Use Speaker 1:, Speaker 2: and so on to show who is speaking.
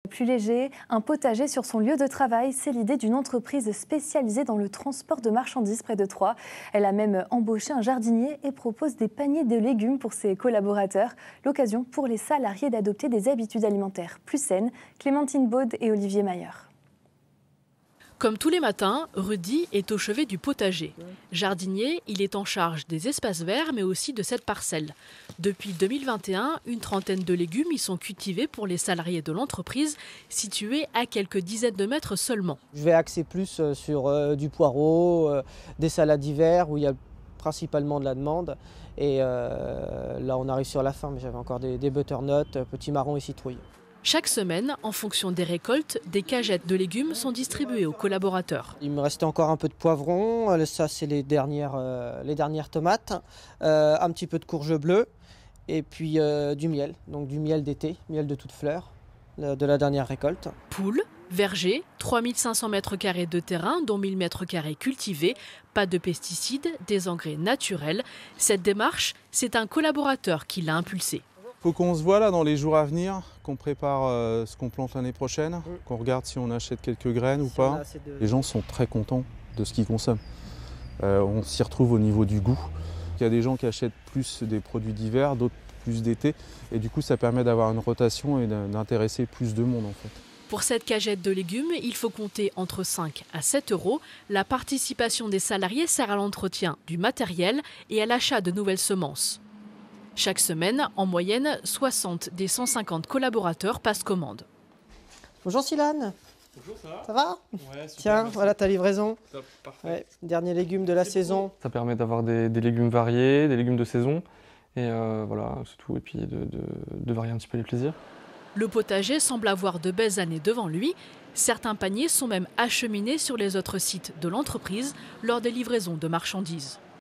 Speaker 1: Plus léger, un potager sur son lieu de travail, c'est l'idée d'une entreprise spécialisée dans le transport de marchandises près de Troyes. Elle a même embauché un jardinier et propose des paniers de légumes pour ses collaborateurs. L'occasion pour les salariés d'adopter des habitudes alimentaires plus saines. Clémentine Baud et Olivier Mayer.
Speaker 2: Comme tous les matins, Rudy est au chevet du potager. Jardinier, il est en charge des espaces verts, mais aussi de cette parcelle. Depuis 2021, une trentaine de légumes y sont cultivés pour les salariés de l'entreprise, située à quelques dizaines de mètres seulement.
Speaker 3: Je vais axer plus sur du poireau, des salades d'hiver où il y a principalement de la demande. Et là, on arrive sur la fin, mais j'avais encore des butternuts, petits marrons et citrouilles.
Speaker 2: Chaque semaine, en fonction des récoltes, des cagettes de légumes sont distribuées aux collaborateurs.
Speaker 3: Il me restait encore un peu de poivron, ça c'est les dernières tomates, un petit peu de courge bleue et puis du miel, donc du miel d'été, miel de toutes fleurs, de la dernière récolte.
Speaker 2: Poules, verger, 3500 m² de terrain, dont 1000 m² cultivés, pas de pesticides, des engrais naturels. Cette démarche, c'est un collaborateur qui l'a impulsée.
Speaker 4: Il faut qu'on se voit là dans les jours à venir, qu'on prépare ce qu'on plante l'année prochaine, qu'on regarde si on achète quelques graines ou pas. Les gens sont très contents de ce qu'ils consomment. On s'y retrouve au niveau du goût. Il y a des gens qui achètent plus des produits d'hiver, d'autres plus d'été. Et du coup, ça permet d'avoir une rotation et d'intéresser plus de monde en fait.
Speaker 2: Pour cette cagette de légumes, il faut compter entre 5 à 7 euros. La participation des salariés sert à l'entretien du matériel et à l'achat de nouvelles semences. Chaque semaine, en moyenne, 60 des 150 collaborateurs passent commande.
Speaker 3: Bonjour Silane.
Speaker 5: Bonjour, ça va?
Speaker 3: Ça va?
Speaker 5: Ouais, super,
Speaker 3: tiens,
Speaker 5: merci.
Speaker 3: voilà ta livraison.
Speaker 5: Top, parfait.
Speaker 3: Ouais, dernier légume de la saison.
Speaker 6: Ça permet d'avoir des légumes variés, des légumes de saison. Et voilà, c'est tout. Et puis de varier un petit peu les plaisirs.
Speaker 2: Le potager semble avoir de belles années devant lui. Certains paniers sont même acheminés sur les autres sites de l'entreprise lors des livraisons de marchandises.